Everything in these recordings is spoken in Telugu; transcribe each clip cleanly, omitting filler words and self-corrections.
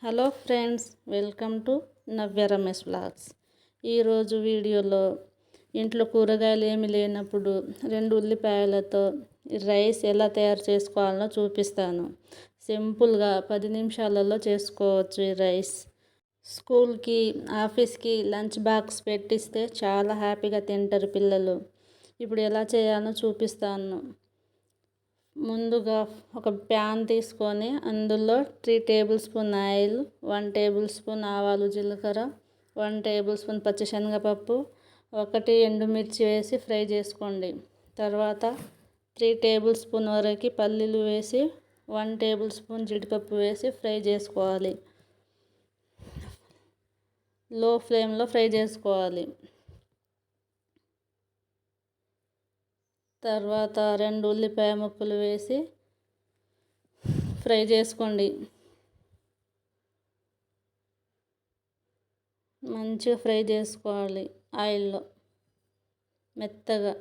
Hello friends, welcome to Navya Ramesh blogs. ఈరోజు వీడియోలో ఇంట్లో కూరగాయలు ఏమి లేనప్పుడు 2 ఉల్లిపాయలతో రైస్ ఎలా తయారు చేసుకోవాలో చూపిస్తాను. సింపుల్గా 10 నిమిషాలలో చేసుకోవచ్చు ఈ రైస్. స్కూల్కి, ఆఫీస్కి లంచ్ బాక్స్ పెట్టిస్తే చాలా హ్యాపీగా తింటారు పిల్లలు. ఇప్పుడు ఎలా చేయాలో చూపిస్తాను. ముందుగా ఒక ప్యాన్ తీసుకొని అందులో 3 table spoon oil, 1 table spoon ఆవాలు జీలకర్ర, 1 టేబుల్ స్పూన్ పచ్చిశనగపప్పు, 1 ఎండుమిర్చి వేసి ఫ్రై చేసుకోండి. తర్వాత 3 టేబుల్ స్పూన్ వరకు పల్లీలు వేసి 1 టేబుల్ స్పూన్ జీడిపప్పు వేసి ఫ్రై చేసుకోవాలి. లో ఫ్లేమ్లో ఫ్రై చేసుకోవాలి. తర్వాత 2 ఉల్లిపాయ ముక్కలు వేసి ఫ్రై చేసుకోండి. మంచిగా ఫ్రై చేసుకోవాలి ఆయిల్లో మెత్తగా.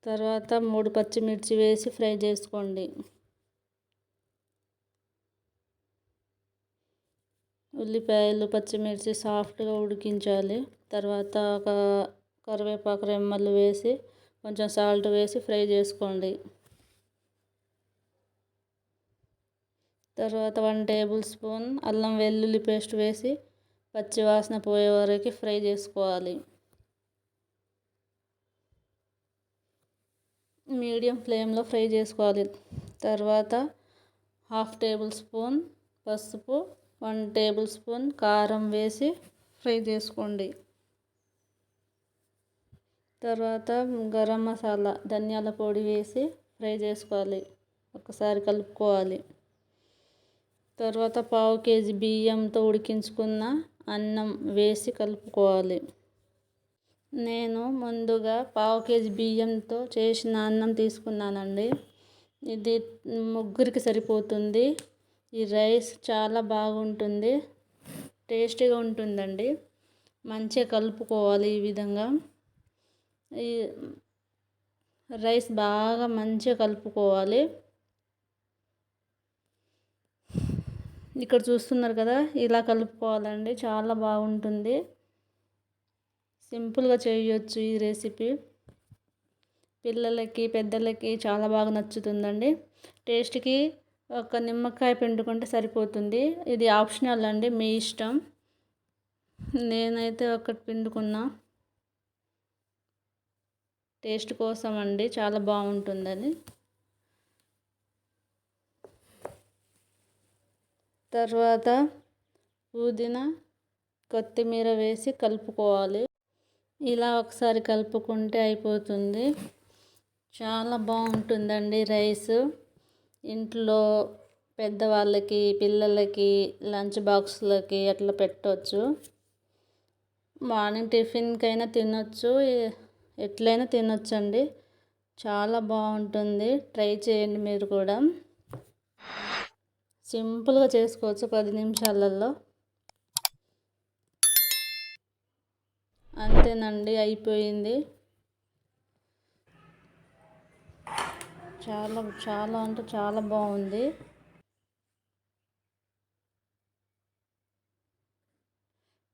తర్వాత 3 పచ్చిమిర్చి వేసి ఫ్రై చేసుకోండి. ఉల్లిపాయలు, పచ్చిమిర్చి సాఫ్ట్గా ఉడికించాలి. తర్వాత ఒక కరివేపాకు రెమ్మలు వేసి కొంచెం సాల్ట్ వేసి ఫ్రై చేసుకోండి. తర్వాత 1 టేబుల్ స్పూన్ అల్లం వెల్లుల్లి పేస్ట్ వేసి పచ్చి వాసన పోయే వరకు ఫ్రై చేసుకోవాలి. మీడియం ఫ్లేమ్లో ఫ్రై చేసుకోవాలి. తర్వాత 1/2 టేబుల్ స్పూన్ పసుపు, 1 టేబుల్ స్పూన్ కారం వేసి ఫ్రై చేసుకోండి. తర్వాత గరం మసాలా, ధనియాల పొడి వేసి ఫ్రై చేసుకోవాలి. ఒకసారి కలుపుకోవాలి. తర్వాత 1/2 కేజీ బియ్యంతో ఉడికించుకున్న అన్నం వేసి కలుపుకోవాలి. నేను ముందుగా 1/2 కేజీ బియ్యంతో చేసిన అన్నం తీసుకున్నానండి. ఇది ముగ్గురికి సరిపోతుంది. ఈ రైస్ చాలా బాగుంటుంది, టేస్టీగా ఉంటుందండి. మంచిగా కలుపుకోవాలి. ఈ విధంగా ఈ రైస్ బాగా మంచిగా కలుపుకోవాలి. ఇక్కడ చూస్తున్నారు కదా, ఇలా కలుపుకోవాలండి. చాలా బాగుంటుంది. సింపుల్గా చేయొచ్చు ఈ రెసిపీ. పిల్లలకి, పెద్దలకి చాలా బాగా నచ్చుతుందండి. టేస్ట్కి ఒక నిమ్మకాయ పిండుకుంటే సరిపోతుంది. ఇది ఆప్షనల్ అండి, మీ ఇష్టం. నేనైతే ఒకటి పిండుకున్నా టేస్ట్ కోసం అండి, చాలా బాగుంటుందని. తర్వాత పుదీనా, కొత్తిమీర వేసి కలుపుకోవాలి. ఇలా ఒకసారి కలుపుకుంటే అయిపోతుంది. చాలా బాగుంటుందండి రైస్. ఇంట్లో పెద్దవాళ్ళకి, పిల్లలకి లంచ్ బాక్స్లకి అట్లా పెట్టవచ్చు. మార్నింగ్ టిఫిన్కైనా తినొచ్చు, ఎట్లయినా తినొచ్చండి. చాలా బాగుంటుంది. ట్రై చేయండి మీరు కూడా. సింపుల్గా చేసుకోవచ్చు 10 నిమిషాలలో. అంతేనండి, అయిపోయింది. చాలా చాలా అంటే చాలా బాగుంది.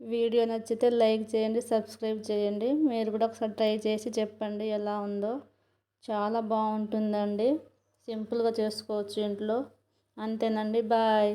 వీడియో నచ్చితే లైక్ చేయండి, సబ్స్క్రైబ్ చేయండి. మీరు కూడా ఒకసారి ట్రై చేసి చెప్పండి ఎలా ఉందో. చాలా బాగుంటుందండి. సింపుల్గా చేసుకోవచ్చు ఇంట్లో. అంతేనండి, బాయ్.